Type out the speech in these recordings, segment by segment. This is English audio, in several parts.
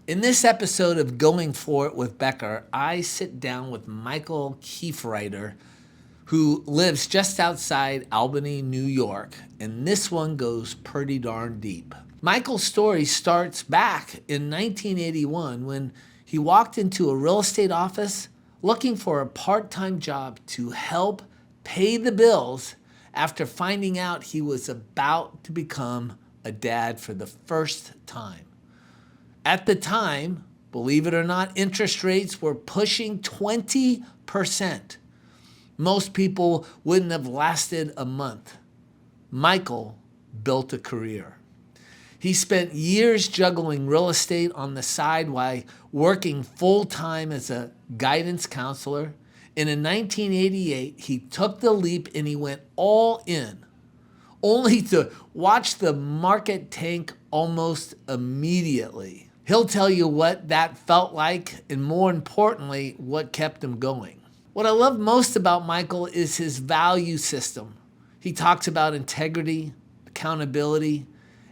In this episode of Going For It with Becker, I sit down with Michael Keefrider, who lives just outside Albany, New York, and this one goes pretty darn deep. Michael's story starts back in 1981 when he walked into a real estate office looking for a part-time job to help pay the bills after finding out he was about to become a dad for the first time. At the time, believe it or not, interest rates were pushing 20%. Most people wouldn't have lasted a month. Michael built a career. He spent years juggling real estate on the side while working full-time as a guidance counselor. And in 1988, he took the leap and he went all in, only to watch the market tank almost immediately. He'll tell you what that felt like and, more importantly, what kept him going. What I love most about Michael is his value system. He talks about integrity, accountability,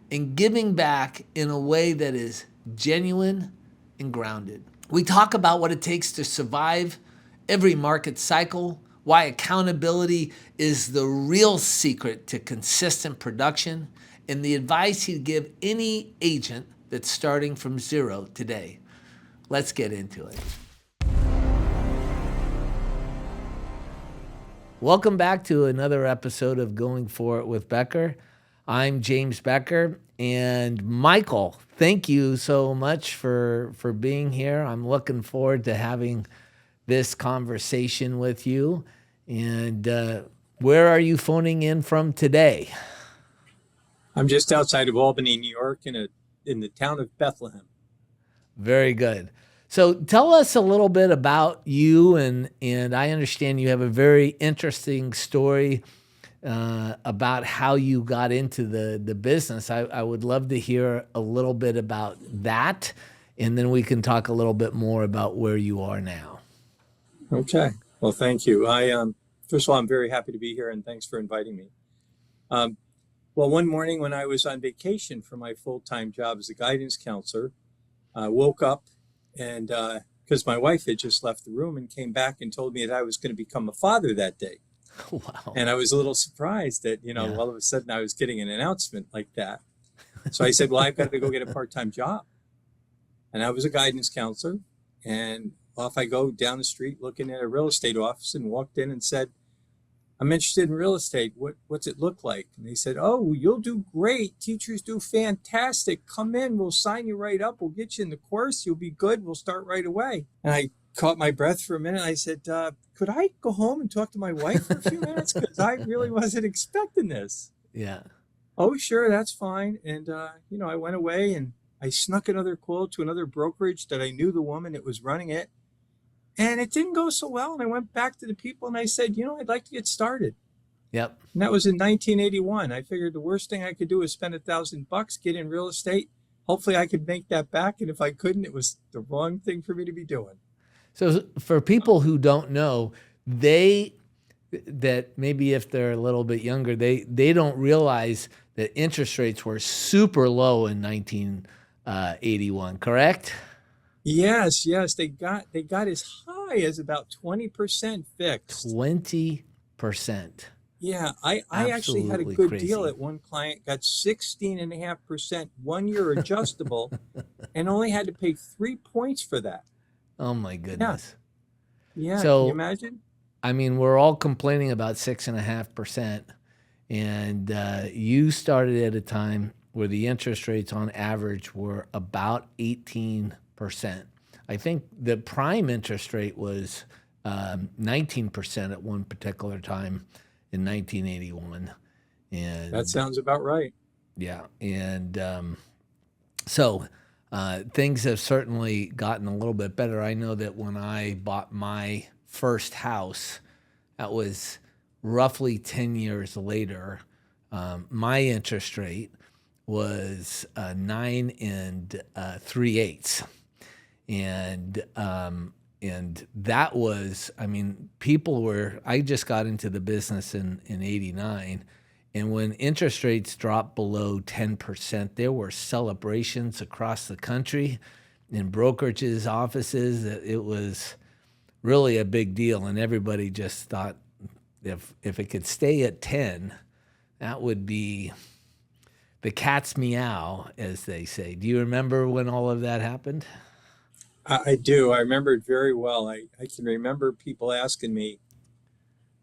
and giving back in a way that is genuine and grounded. We talk about what it takes to survive every market cycle, why accountability is the real secret to consistent production, and the advice he'd give any agent that's starting from zero today. Let's get into it. Welcome back to another episode of Going For It with Becker. I'm James Becker, and Michael, thank you so much for being here. I'm looking forward to having this conversation with you. And where are you phoning in from today? I'm just outside of Albany, New York, in the town of Bethlehem. Very good. So tell us a little bit about you, and I understand you have a very interesting story about how you got into the business. I would love to hear a little bit about that, and then we can talk a little bit more about where you are now. Okay. Well, thank you. First of all, I'm very happy to be here, and thanks for inviting me. Well, one morning when I was on vacation for my full-time job as a guidance counselor, I woke up and because my wife had just left the room and came back and told me that I was going to become a father that day. Wow. And I was a little surprised that, all of a sudden I was getting an announcement like that. So I said, well, I've got to go get a part-time job. And I was a guidance counselor, and off I go down the street looking at a real estate office, and walked in and said, I'm interested in real estate. What's it look like? And they said, oh, you'll do great. Teachers do fantastic. Come in. We'll sign you right up. We'll get you in the course. You'll be good. We'll start right away. And I caught my breath for a minute. I said, could I go home and talk to my wife for a few minutes? Because I really wasn't expecting this. Yeah. Oh, sure. That's fine. And, I went away and I snuck another call to another brokerage that I knew the woman that was running it. And it didn't go so well. And I went back to the people and I said, I'd like to get started. Yep. And that was in 1981. I figured the worst thing I could do is spend $1,000, get in real estate. Hopefully I could make that back. And if I couldn't, it was the wrong thing for me to be doing. So for people who don't know, that maybe if they're a little bit younger, they don't realize that interest rates were super low in 1981, correct? Yes. They got as high as about 20% fixed. 20%. Yeah, I actually had a good crazy deal at one client, got 16.5% 1 year adjustable, and only had to pay 3 points for that. Oh my goodness. Yeah. So, can you imagine? I mean, we're all complaining about 6.5%, and you started at a time where the interest rates on average were about 18%. I think the prime interest rate was 19% at one particular time in 1981. And that sounds about right. Yeah. And so things have certainly gotten a little bit better. I know that when I bought my first house, that was roughly 10 years later, my interest rate was 9 3/8. And that was, I mean, I just got into the business in 89. And when interest rates dropped below 10%, there were celebrations across the country. in brokerages offices. It was really a big deal, and everybody just thought if it could stay at 10, that would be the cat's meow, as they say. Do you remember when all of that happened? I do. I remember it very well. I can remember people asking me,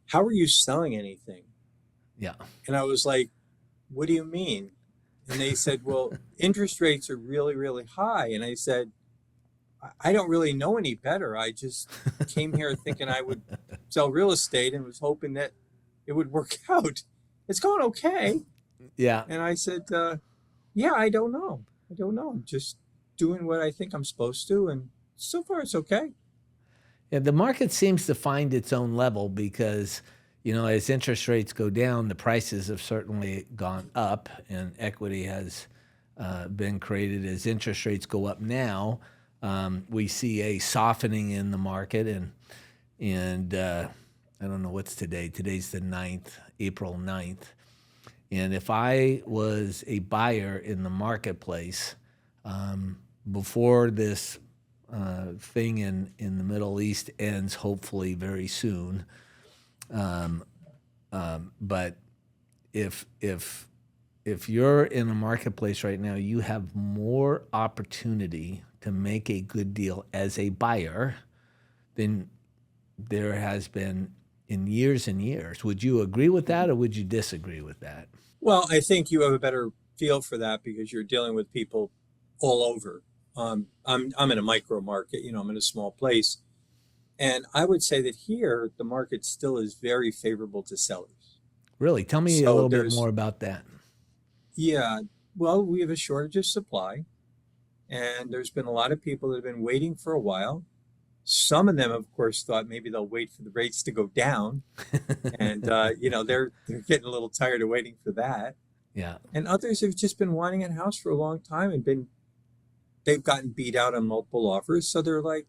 how are you selling anything? Yeah. And I was like, what do you mean? And they said, well, interest rates are really, really high. And I said, I don't really know any better. I just came here thinking I would sell real estate and was hoping that it would work out. It's going okay. Yeah. And I said, yeah, I don't know. I don't know. I'm just doing what I think I'm supposed to. And so far, it's okay. Yeah, the market seems to find its own level because, as interest rates go down, the prices have certainly gone up, and equity has been created. As interest rates go up now, we see a softening in the market, and I don't know what's today. Today's the 9th, April 9th. And if I was a buyer in the marketplace before this thing in the Middle East ends, hopefully very soon, but if you're in a marketplace right now, you have more opportunity to make a good deal as a buyer than there has been in years and years. Would you agree with that, or would you disagree with that? Well, I think you have a better feel for that because you're dealing with people all over. I'm in a micro market, I'm in a small place. And I would say that here, the market still is very favorable to sellers. Really? Tell me a little bit more about that. Yeah. Well, we have a shortage of supply, and there's been a lot of people that have been waiting for a while. Some of them, of course, thought maybe they'll wait for the rates to go down. And, they're getting a little tired of waiting for that. Yeah. And others have just been wanting a house for a long time and they've gotten beat out on multiple offers. So they're like,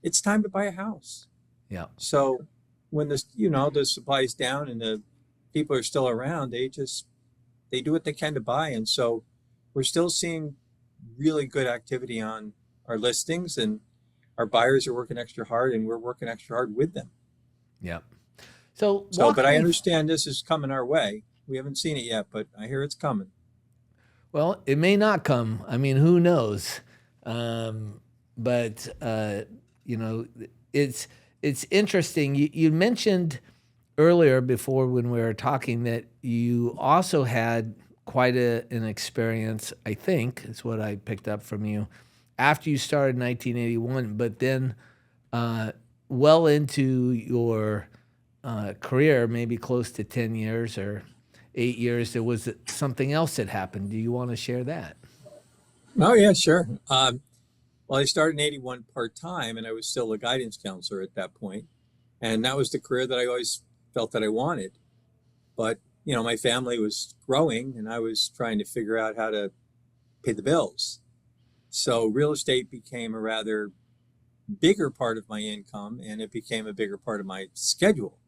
it's time to buy a house. Yeah. So when the supply is down and the people are still around, they do what they can to buy. And so we're still seeing really good activity on our listings, and our buyers are working extra hard and we're working extra hard with them. Yeah. But I understand this is coming our way. We haven't seen it yet, but I hear it's coming. Well, it may not come. I mean, who knows? But it's interesting. You mentioned earlier before when we were talking that you also had quite an experience, I think, is what I picked up from you, after you started in 1981, but then well into your career, maybe close to 10 years or 8 years, there was something else that happened. Do you want to share that? Oh, yeah, sure. Well, I started in 81 part-time, and I was still a guidance counselor at that point. And that was the career that I always felt that I wanted. But, my family was growing, and I was trying to figure out how to pay the bills. So real estate became a rather bigger part of my income, and it became a bigger part of my schedule.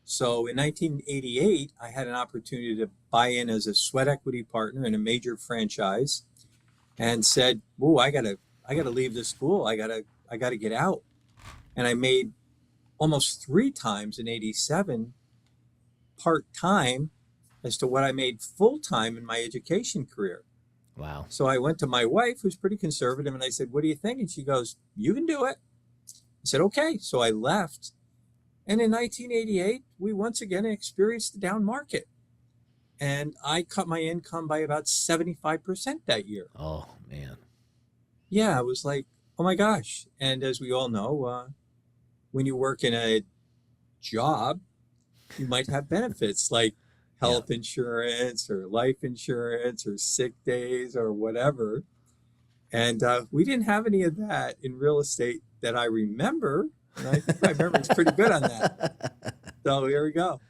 So in 1988, I had an opportunity to buy in as a sweat equity partner in a major franchise, and said, "Whoa, I gotta leave this school. I gotta get out." And I made almost 3 times in 87 part-time as to what I made full-time in my education career. Wow. So I went to my wife, who's pretty conservative, and I said, "What do you think?" And she goes, "You can do it." I said, "Okay." So I left. And in 1988, we once again experienced the down market. And I cut my income by about 75% that year. Oh, man. Yeah, it was like, oh my gosh. And as we all know, when you work in a job, you might have benefits like health insurance or life insurance or sick days or whatever. And we didn't have any of that in real estate that I remember. And I think my memory's pretty good on that. So here we go.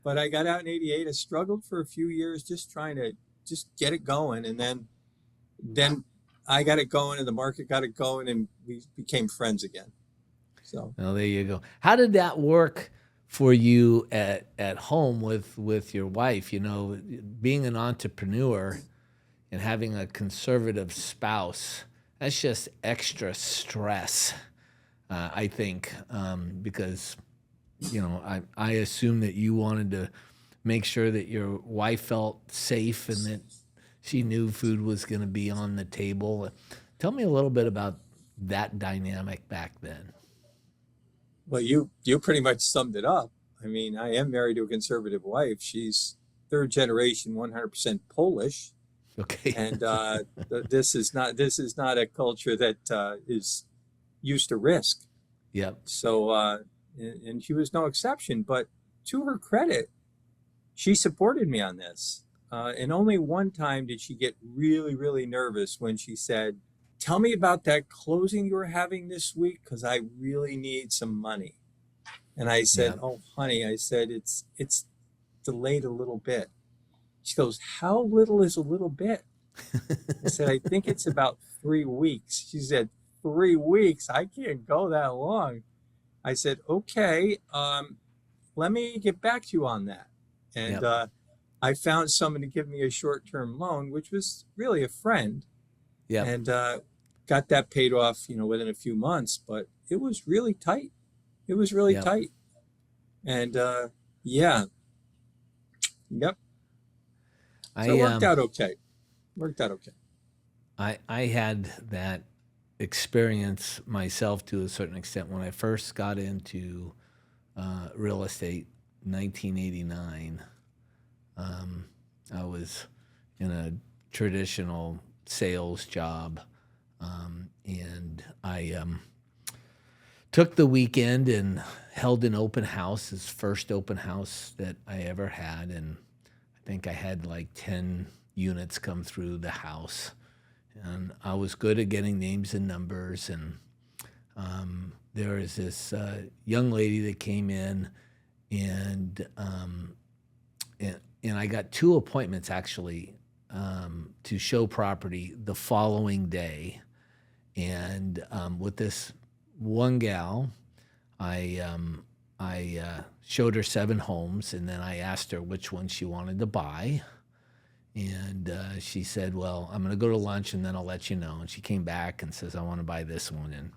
But I got out in 88. I struggled for a few years just trying to just get it going. And then I got it going and the market got it going and we became friends again. So well, there you go. How did that work for you at home with your wife? Being an entrepreneur and having a conservative spouse, that's just extra stress, I think, because I assume that you wanted to make sure that your wife felt safe and that she knew food was going to be on the table. Tell me a little bit about that dynamic back then. Well, you pretty much summed it up. I mean, I am married to a conservative wife. She's third generation, 100% Polish, Okay. and this is not a culture that is used to risk. Yep. So, and she was no exception. But to her credit, she supported me on this. And only one time did she get really, really nervous when she said, "Tell me about that closing you were having this week because I really need some money." And I said, Yep. "Oh, honey," I said, it's delayed a little bit." She goes, "How little is a little bit?" I said, "I think it's about 3 weeks." She said, "3 weeks? I can't go that long." I said, "Okay, let me get back to you on that." And Yep. I found someone to give me a short-term loan, which was really a friend, Yep. and got that paid off, within a few months. But it was really tight. It was really Yep. tight. And yeah, yep. So it I worked out okay. Worked out okay. I had that experience myself to a certain extent when I first got into real estate, 1989. I was in a traditional sales job, and I took the weekend and held an open house, his first open house that I ever had, and I think I had like 10 units come through the house. And I was good at getting names and numbers. And there was this young lady that came in, and and I got two appointments actually to show property the following day. And with this one gal, I showed her 7 homes, and then I asked her which one she wanted to buy. And she said, "Well, I'm going to go to lunch and then I'll let you know." And she came back and says, "I want to buy this one." And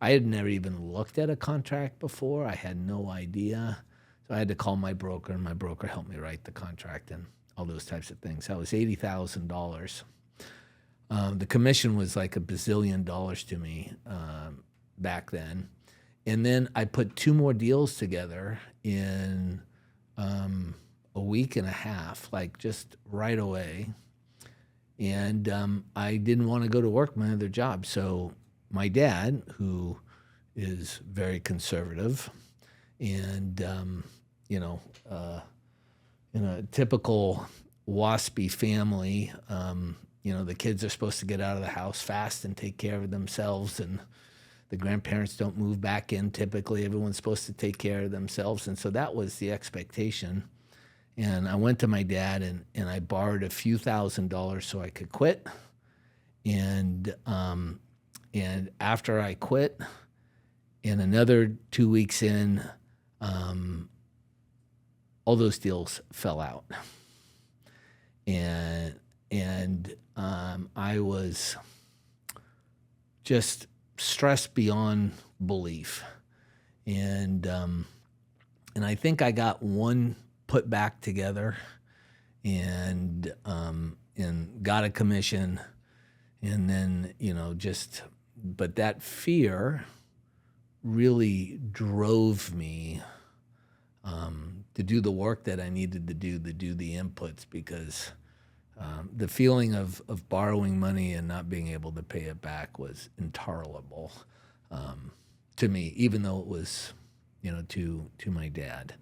I had never even looked at a contract before. I had no idea. So I had to call my broker, and my broker helped me write the contract and all those types of things. That was $80,000. The commission was like $1 bazillion to me back then. And then I put 2 more deals together in a week and a half, like just right away. And I didn't want to go to work my other job. So my dad, who is very conservative, and in a typical waspy family, the kids are supposed to get out of the house fast and take care of themselves, and the grandparents don't move back in typically. Everyone's supposed to take care of themselves. And so that was the expectation. And I went to my dad and I borrowed a few $1,000s so I could quit. And after I quit, and another 2 weeks in, all those deals fell out. And I was just stressed beyond belief. And I think I got one put back together, and got a commission, and then but that fear really drove me to do the work that I needed to do the inputs, because the feeling of borrowing money and not being able to pay it back was intolerable to me, even though it was to my dad.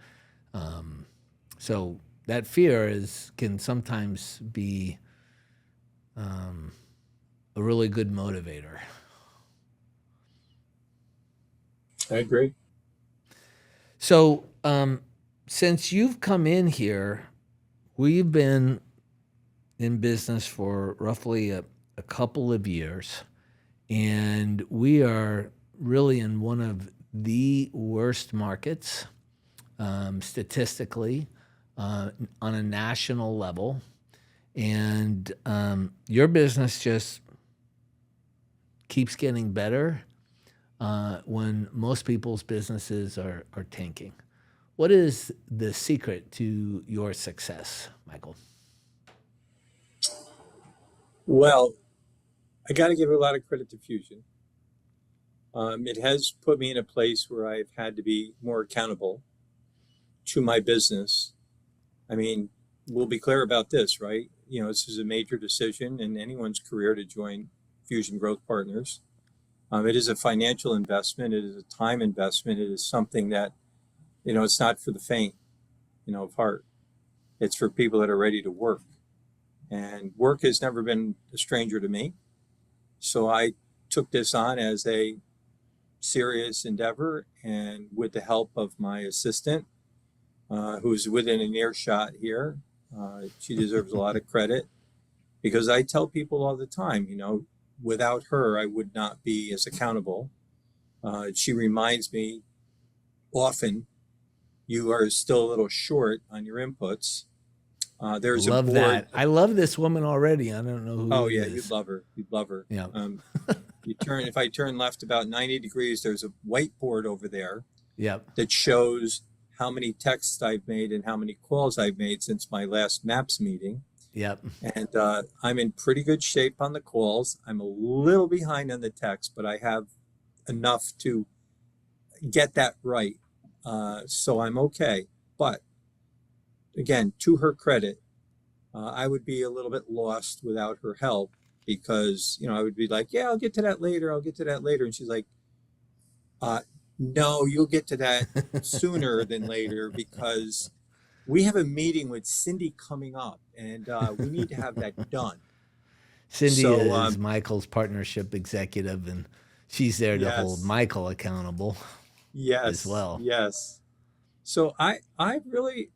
So that fear can sometimes be a really good motivator. I agree. So since you've come in here, we've been in business for roughly a couple of years, and we are really in one of the worst markets statistically on a national level. And your business just keeps getting better when most people's businesses are tanking. What is the secret to your success, Michael? Well, I got to give a lot of credit to Fusion. It has put me in a place where I've had to be more accountable to my business. I mean, we'll be clear about this, right? This is a major decision in anyone's career to join Fusion Growth Partners. It is a financial investment. It is a time investment. It is something that, it's not for the faint, of heart. It's for people that are ready to work. And work has never been a stranger to me. So I took this on as a serious endeavor, and with the help of my assistant, who's within an earshot here, she deserves a lot of credit, because I tell people all the time, without her, I would not be as accountable. She reminds me often, you are still a little short on your inputs. There's Love a board. that. I love this woman already. I don't know who Oh it yeah, is. you'd love her. You'd love her. Yeah. If I turn left about 90 degrees, there's a whiteboard over there. Yep. That shows how many texts I've made and how many calls I've made since my last MAPS meeting. Yep. And I'm in pretty good shape on the calls. I'm a little behind on the text, but I have enough to get that right. So I'm okay. But again, to her credit, I would be a little bit lost without her help, because, I would be like, yeah, I'll get to that later. I'll get to that later. And she's like, no, you'll get to that sooner than later, because we have a meeting with Cindy coming up, and we need to have that done. Cindy is Michael's partnership executive, and she's there to hold Michael accountable. Yes, as well. Yes. So I've really,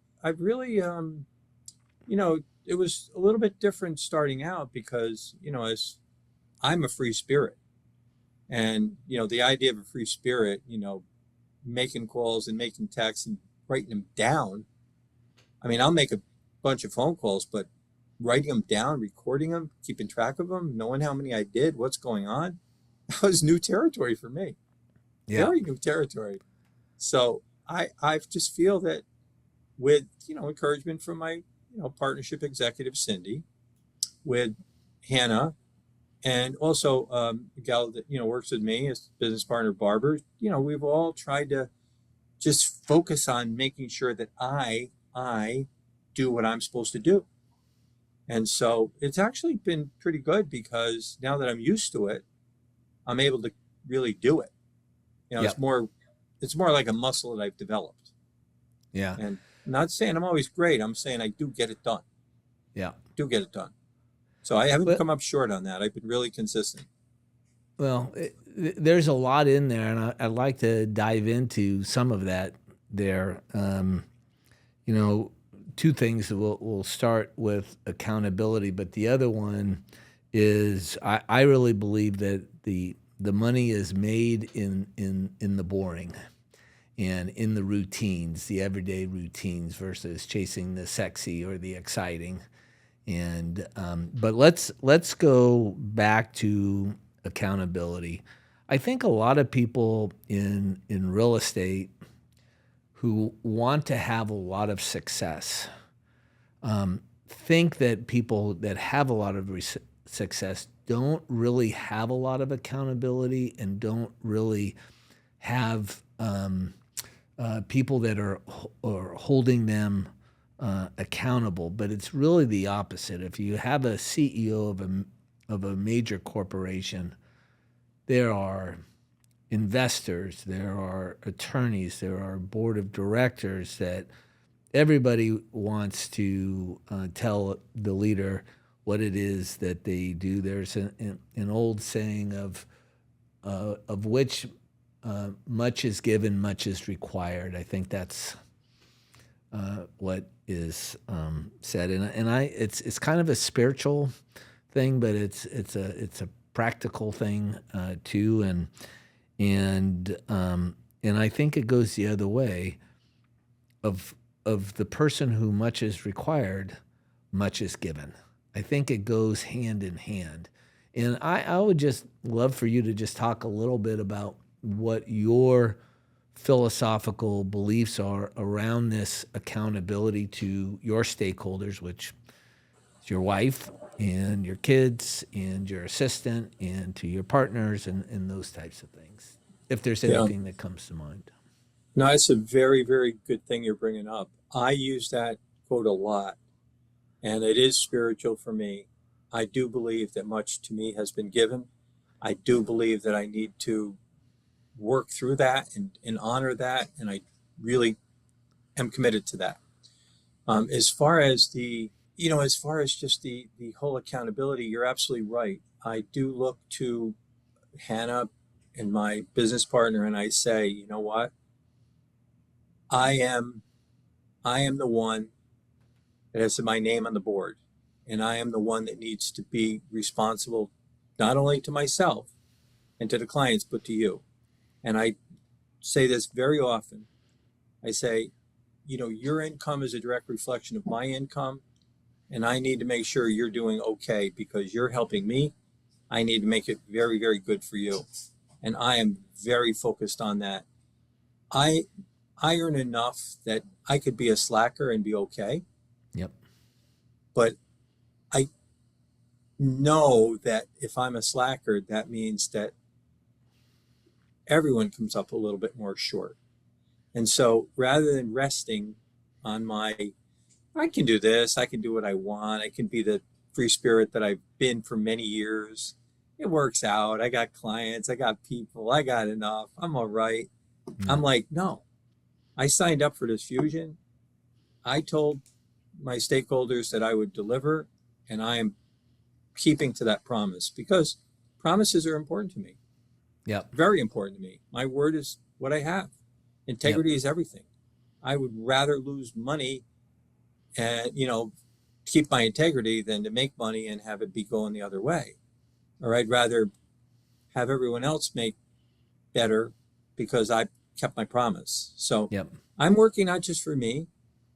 it was a little bit different starting out, because, as I'm a free spirit, and, the idea of a free spirit, making calls and making texts and writing them down. I mean, I'll make a bunch of phone calls, but writing them down, recording them, keeping track of them, knowing how many I did, what's going on, that was new territory for me. Yeah. Very new territory. So I just feel that with, encouragement from my, partnership executive, Cindy, with Hannah, and also a gal that, works with me as business partner, Barbara, we've all tried to just focus on making sure that I do what I'm supposed to do. And so it's actually been pretty good, because now that I'm used to it, I'm able to really do it. Yep. It's more like a muscle that I've developed. Yeah. And I'm not saying I'm always great. I'm saying I do get it done. Yeah. Do get it done. So I haven't come up short on that. I've been really consistent. Well, there's a lot in there, and I'd like to dive into some of that there. Two things. We'll start with accountability, but the other one is I really believe that the money is made in the boring and in the routines, the everyday routines, versus chasing the sexy or the exciting. And but let's go back to accountability. I think a lot of people in real estate who want to have a lot of success think that people that have a lot of success don't really have a lot of accountability, and don't really have people that are holding them accountable. But it's really the opposite. If you have a CEO of a major corporation, there are investors, there are attorneys, there are board of directors that everybody wants to tell the leader what it is that they do. There's an old saying of which much is given, much is required. I think that's what is said, and it's kind of a spiritual thing, but it's a practical thing too, and I think it goes the other way. Of the person who much is required, much is given. I think it goes hand in hand. And I would just love for you to just talk a little bit about what your philosophical beliefs are around this accountability to your stakeholders, which is your wife and your kids and your assistant and to your partners and those types of things, if there's Yeah. anything that comes to mind. No, it's a very, very good thing you're bringing up. I use that quote a lot, and it is spiritual for me. I do believe that much to me has been given. I do believe that I need to work through that and honor that, and I really am committed to that. As far as as far as just the whole accountability, you're absolutely right. I do look to Hannah and my business partner, and I say, you know what? I am I am the one that has my name on the board, and I am the one that needs to be responsible not only to myself and to the clients, but to you. And I say this very often. I say, your income is a direct reflection of my income, and I need to make sure you're doing okay because you're helping me. I need to make it very, very good for you. And I am very focused on that. I I earn enough that I could be a slacker and be okay, Yep. but I know that if I'm a slacker, that means that everyone comes up a little bit more short. And so rather than resting on I can do this, I can do what I want, I can be the free spirit that I've been for many years. It works out. I got clients, I got people, I got enough. I'm all right. I'm No. like, no, I signed up for this fusion. I told my stakeholders that I would deliver, and I am keeping to that promise because promises are important to me, Yep. very important to me. My word is what I have. Yep. Integrity is everything. I would rather lose money and, keep my integrity than to make money and have it be going the other way. Or I'd rather have everyone else make better because I kept my promise. So Yep. I'm working not just for me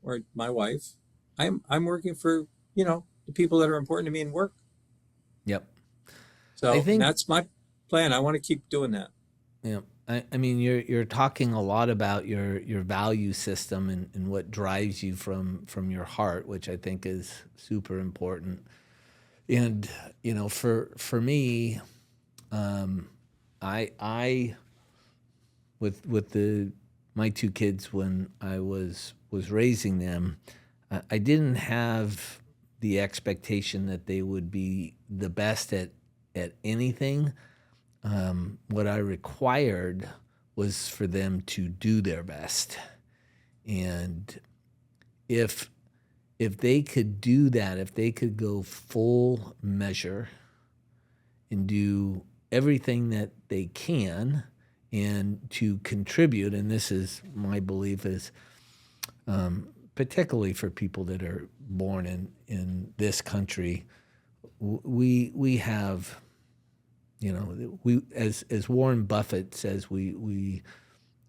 or my wife. I'm working for, the people that are important to me in work. Yep. I So think, that's my plan. I want to keep doing that. yeah. I mean, you're talking a lot about your value system and what drives you from your heart, which I think is super important. And for me, I with the my two kids when I was raising them, I didn't have the expectation that they would be the best at anything. What I required was for them to do their best, and if if they could do that, if they could go full measure and do everything that they can and to contribute, and this is my belief is particularly for people that are born in this country, we have, we as Warren Buffett says, we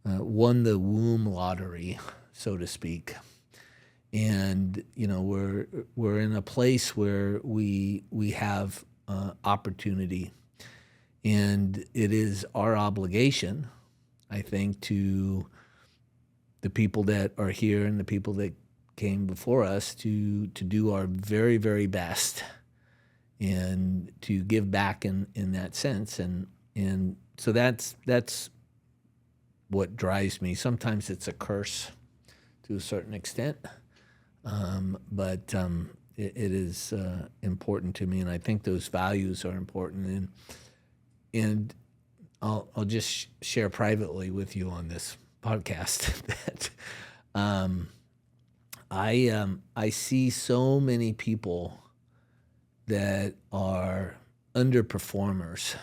won the womb lottery, so to speak. And we're in a place where we have opportunity, and it is our obligation, I think, to the people that are here and the people that came before us to do our very, very best and to give back in that sense. And so that's what drives me. Sometimes it's a curse to a certain extent, but it is important to me, and I think those values are important. And I'll just share privately with you on this podcast that I see so many people that are underperformers,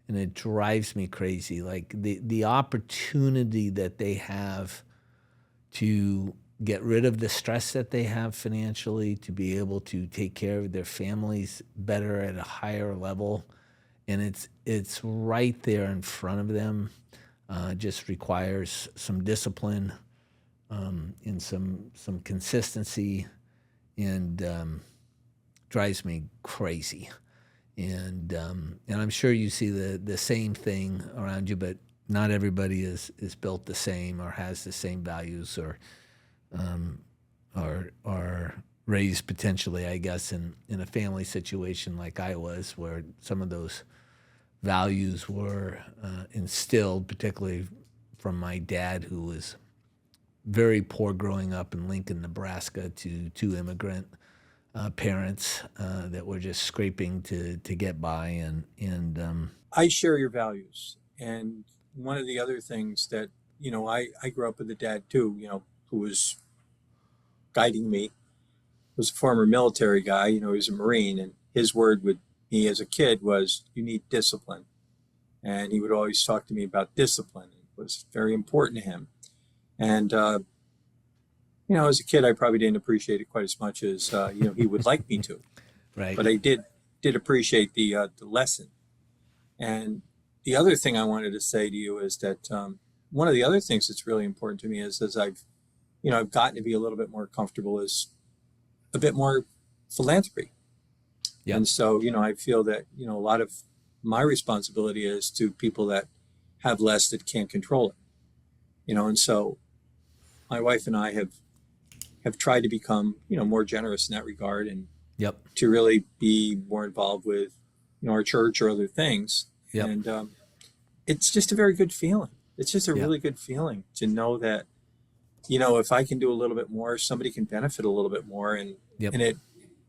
and it drives me crazy. Like the opportunity that they have to get rid of the stress that they have financially, to be able to take care of their families better at a higher level, and it's right there in front of them. Just requires some discipline, and some consistency, and drives me crazy. And I'm sure you see the same thing around you, but not everybody is built the same or has the same values or are raised potentially, I guess, in a family situation like I was, where some of those values were instilled, particularly from my dad, who was very poor growing up in Lincoln, Nebraska, to two immigrant parents that were just scraping to get by, and I share your values. And one of the other things that, I grew up with a dad too, who was guiding me, was a former military guy, he was a Marine, and his word with me as a kid was, you need discipline. And he would always talk to me about discipline. It was very important to him. And, as a kid, I probably didn't appreciate it quite as much as, he would like me to. right. But I did appreciate the lesson. And the other thing I wanted to say to you is that one of the other things that's really important to me is as I've gotten to be a little bit more comfortable is a bit more philanthropy. Yep. And so, I feel that, a lot of my responsibility is to people that have less that can't control it, and so my wife and I have tried to become, more generous in that regard, and Yep. to really be more involved with, our church or other things. Yep. And it's just a very good feeling. It's just a Yep. really good feeling to know that, if I can do a little bit more, somebody can benefit a little bit more, and Yep. and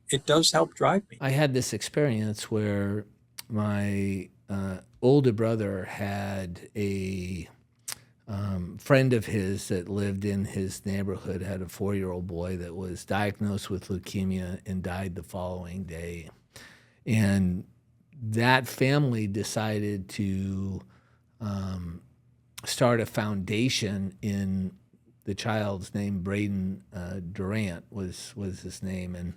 it does help drive me. I had this experience where my older brother had a friend of his that lived in his neighborhood, had a 4-year-old boy that was diagnosed with leukemia and died the following day. And that family decided to start a foundation in the child's name. Braden Durant was his name. And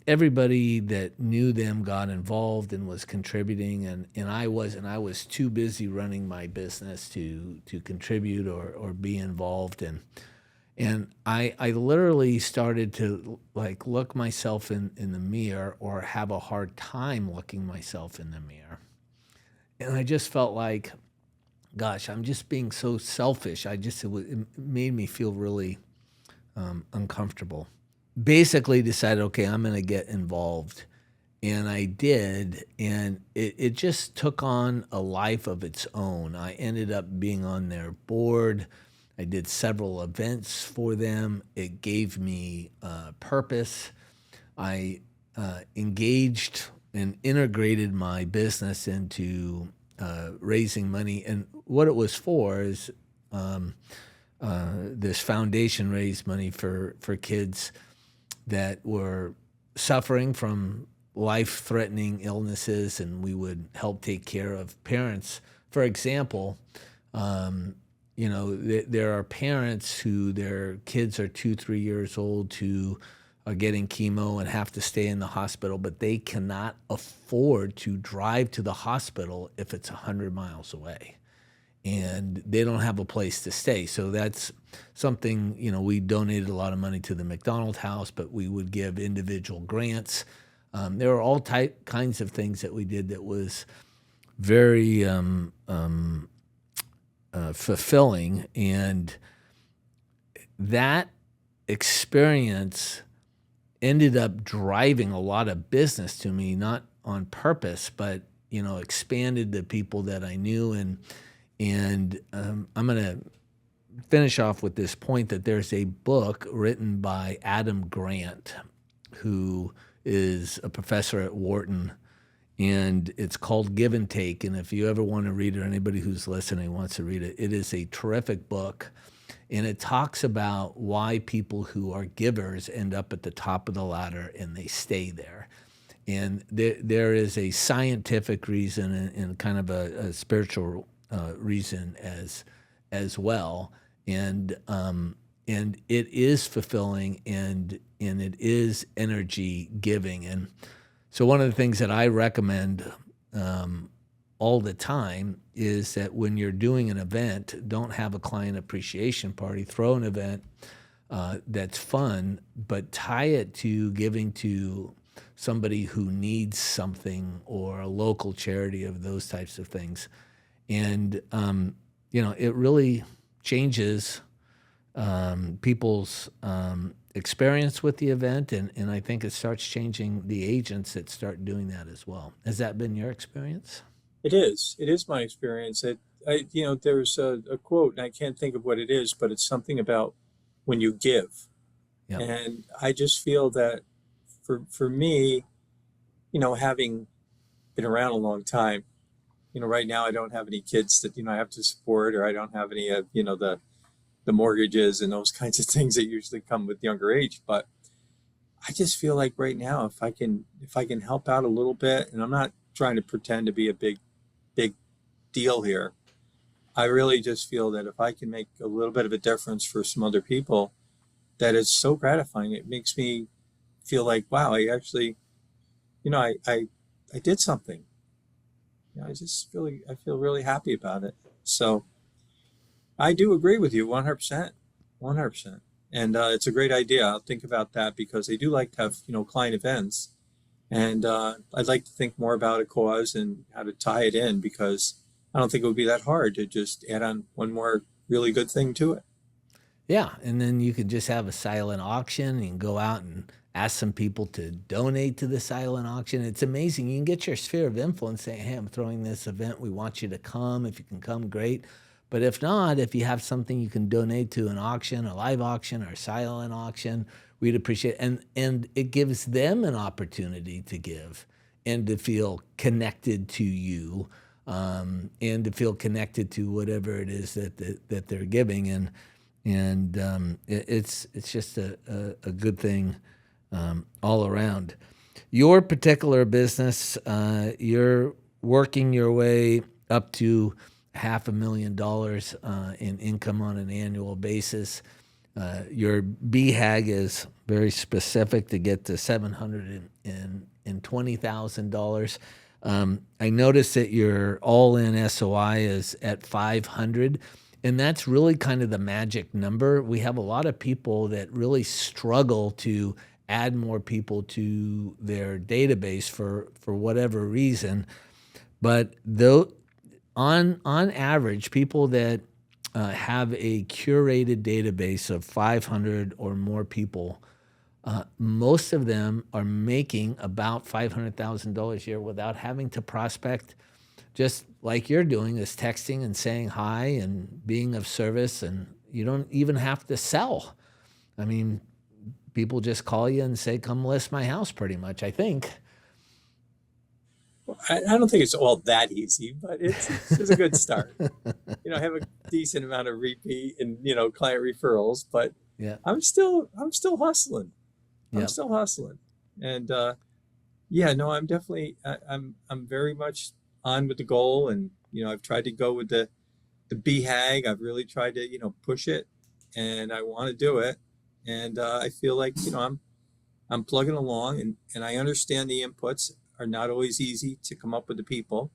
everybody that knew them got involved and was contributing, and I wasn't. I was too busy running my business to contribute or be involved. And I literally started to look myself in the mirror, or have a hard time looking myself in the mirror. And I just felt like, gosh, I'm just being so selfish. It made me feel really uncomfortable. Basically decided, okay, I'm going to get involved. And I did, and it just took on a life of its own. I ended up being on their board. I did several events for them. It gave me purpose. I engaged and integrated my business into raising money. And what it was for is this foundation raised money for kids that were suffering from life-threatening illnesses, and we would help take care of parents. For example, there are parents who their kids are 2-3 years old who are getting chemo and have to stay in the hospital, but they cannot afford to drive to the hospital if it's 100 miles away. And they don't have a place to stay. So that's something, we donated a lot of money to the McDonald House, but we would give individual grants. There were all kinds of things that we did that was very fulfilling. And that experience ended up driving a lot of business to me, not on purpose, but, expanded the people that I knew. And I'm going to finish off with this point that there's a book written by Adam Grant, who is a professor at Wharton, and it's called Give and Take. And if you ever want to read it, or anybody who's listening wants to read it, it is a terrific book. And it talks about why people who are givers end up at the top of the ladder and they stay there. And there is a scientific reason and kind of a spiritual reason as well, and it is fulfilling, and it is energy giving. And so one of the things that I recommend all the time is that when you're doing an event, don't have a client appreciation party. Throw an event that's fun, but tie it to giving to somebody who needs something or a local charity of those types of things. And, it really changes people's experience with the event. And I think it starts changing the agents that start doing that as well. Has that been your experience? It is. It is my experience. There's a quote, and I can't think of what it is, but it's something about when you give. Yep. And I just feel that for me, having been around a long time, right now I don't have any kids that, I have to support, or I don't have any of, the mortgages and those kinds of things that usually come with younger age. But I just feel like right now, if I can help out a little bit, and I'm not trying to pretend to be a big deal here, I really just feel that if I can make a little bit of a difference for some other people, that is so gratifying. It makes me feel like, wow, I actually, I did something. I feel really happy about it. So I do agree with you 100%, 100%. And it's a great idea. I'll think about that, because I do like to have, client events. And I'd like to think more about a cause and how to tie it in, because I don't think it would be that hard to just add on one more really good thing to it. Yeah, and then you could just have a silent auction and go out and ask some people to donate to the silent auction. It's amazing. You can get your sphere of influence saying, hey, I'm throwing this event. We want you to come. If you can come, great. But if not, if you have something you can donate to an auction, a live auction or a silent auction, we'd appreciate it. And it gives them an opportunity to give and to feel connected to you, and to feel connected to whatever it is that they're giving. And it's just a good thing all around. Your particular business, you're working your way up to $500,000 in income on an annual basis. Your BHAG is very specific to get to $720,000. I noticed that your all-in SOI is at 500. And that's really kind of the magic number. We have a lot of people that really struggle to add more people to their database for whatever reason. But though, on average, people that have a curated database of 500 or more people, most of them are making about $500,000 a year without having to prospect. Just like you're doing, is texting and saying hi and being of service, and you don't even have to sell. I mean, people just call you and say, come list my house, pretty much, I think. Well, I don't think it's all that easy, but it's a good start. I have a decent amount of repeat and, client referrals, but yeah, I'm still hustling. I'm Yep. still hustling. And I'm definitely, I'm very much on with the goal. And, I've tried to go with the BHAG. I've really tried to, push it, and I want to do it. And I feel like, I'm plugging along, and I understand the inputs are not always easy to come up with the people,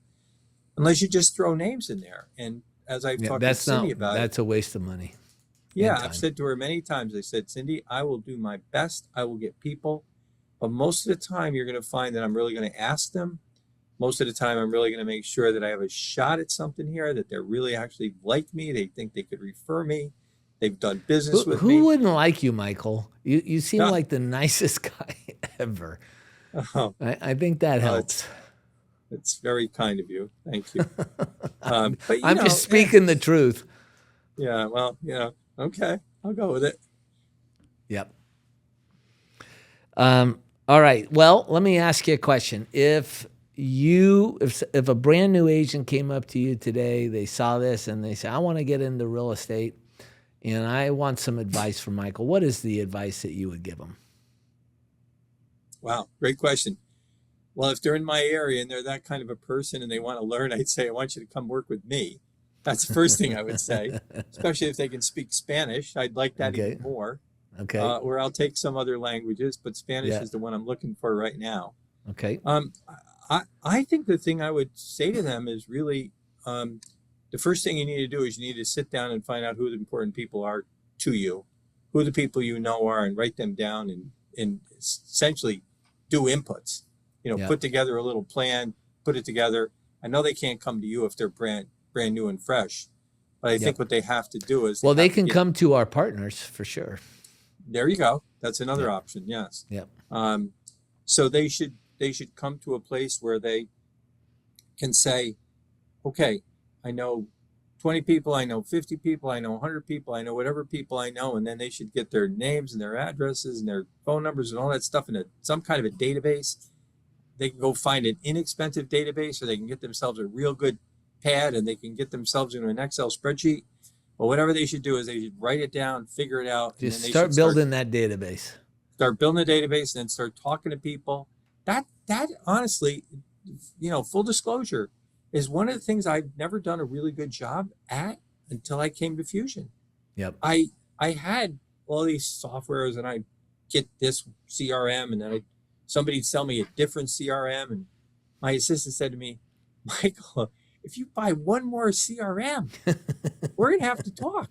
unless you just throw names in there. And as I've talked to Cindy about that's a waste of money. yeah, I've said to her many times, I said, Cindy, I will do my best. I will get people. But most of the time, you're going to find that I'm really going to ask them. Most of the time, I'm really going to make sure that I have a shot at something here, that they're really actually like me. They think they could refer me. They've done business with me. Who wouldn't like you, Michael? You seem like the nicest guy ever. Oh, I think that helps. It's very kind of you. Thank you. But, I'm just speaking the truth. Yeah, well, okay, I'll go with it. Yep. All right. Well, let me ask you a question. If a brand new agent came up to you today, they saw this and they say, I want to get into real estate and I want some advice from Michael, what is the advice that you would give them? Wow, great question. Well, if they're in my area and they're that kind of a person and they want to learn, I'd say, I want you to come work with me. That's the first thing I would say, especially if they can speak Spanish. I'd like that even more. Okay. Or I'll take some other languages, but Spanish is the one I'm looking for right now. Okay. I think the thing I would say to them is really, the first thing you need to do is you need to sit down and find out who the important people are to you, who the people you know are, and write them down and essentially do inputs, Yeah. put together a little plan, put it together. I know they can't come to you if they're brand new and fresh, but I think what they have to do is Well, they they have to can get, come to our partners for sure. there you go. That's another Yep. option. Yes. Yep. So they should come to a place where they can say, okay, I know 20 people, I know 50 people, I know 100 people, I know whatever people I know, and then they should get their names and their addresses and their phone numbers and all that stuff in some kind of a database. They can go find an inexpensive database, or they can get themselves a real good pad, and they can get themselves into an Excel spreadsheet. But whatever they should do is they should write it down, figure it out, and Just then they start should building that database. start building a database, and then start talking to people. That honestly, full disclosure, is one of the things I've never done a really good job at until I came to Fusion. Yep. I had all these softwares, and I get this CRM, and then somebody'd sell me a different CRM, and my assistant said to me, Michael, if you buy one more CRM, we're gonna have to talk.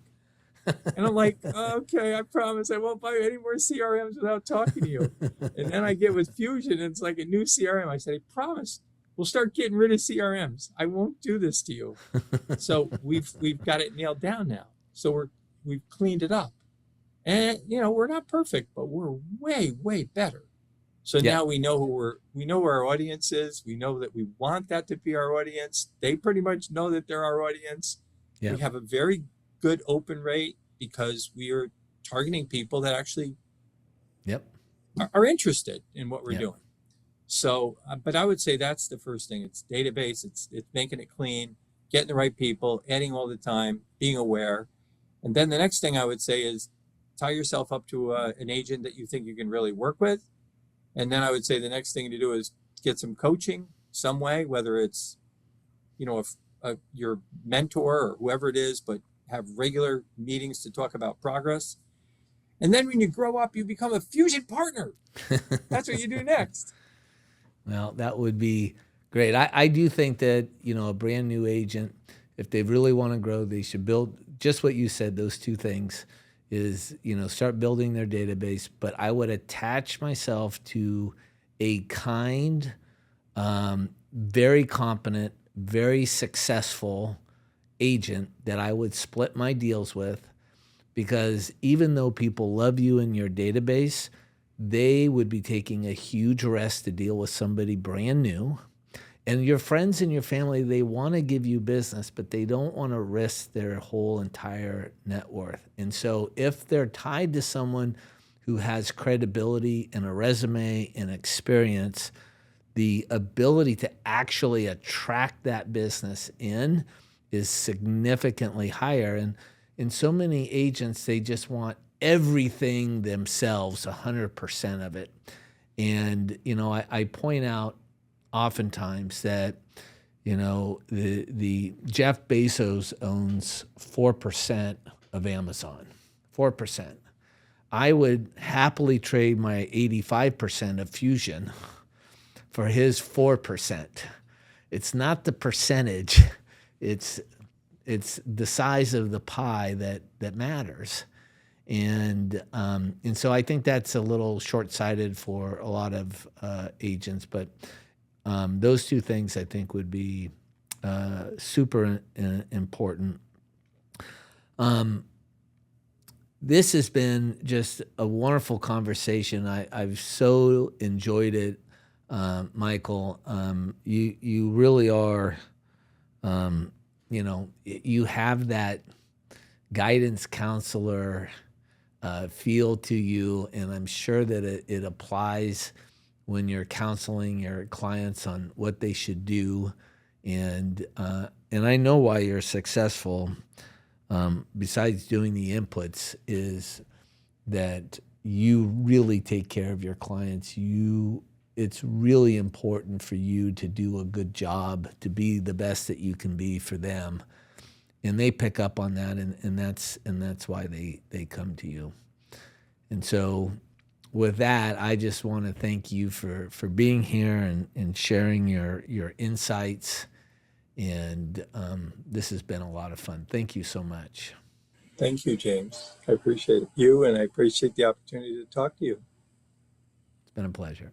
And I'm like, okay, I promise I won't buy any more CRMs without talking to you. And then I get with Fusion, and it's like a new CRM. I said, I promise we'll start getting rid of CRMs. I won't do this to you. So we've got it nailed down now. So we've cleaned it up. And we're not perfect, but we're way, way better. So now we know who our audience is. We know that we want that to be our audience. They pretty much know that they're our audience. We have a very good open rate because we are targeting people that actually are interested in what we're doing. So, but I would say that's the first thing. It's database. It's making it clean, getting the right people, adding all the time, being aware. And then the next thing I would say is tie yourself up to an agent that you think you can really work with. And then I would say the next thing to do is get some coaching some way, whether it's, your mentor or whoever it is, but have regular meetings to talk about progress. And then when you grow up, you become a Fusion partner. That's what you do next. Well, that would be great. I do think that, a brand new agent, if they really want to grow, they should build just what you said, those two things is, start building their database. But I would attach myself to a kind, very competent, very successful agent that I would split my deals with, because even though people love you in your database, they would be taking a huge risk to deal with somebody brand new. And your friends and your family, they want to give you business, but they don't want to risk their whole entire net worth. And so if they're tied to someone who has credibility and a resume and experience, the ability to actually attract that business in is significantly higher. And so many agents, they just want everything themselves, 100% of it. And, I point out oftentimes that, the Jeff Bezos owns 4% of Amazon, 4%. I would happily trade my 85% of Fusion for his 4%. It's not the percentage, it's the size of the pie that matters. And so I think that's a little short-sighted for a lot of agents, but those two things I think would be super important. This has been just a wonderful conversation. I've so enjoyed it, Michael. You really are, you have that guidance counselor feel to you, and I'm sure that it applies when you're counseling your clients on what they should do. And I know why you're successful, besides doing the inputs, is that you really take care of your clients. It's really important for you to do a good job, to be the best that you can be for them. And they pick up on that, and that's why they come to you. And so with that, I just want to thank you for being here and sharing your insights. And this has been a lot of fun. Thank you so much. Thank you, James. I appreciate you, and I appreciate the opportunity to talk to you. It's been a pleasure.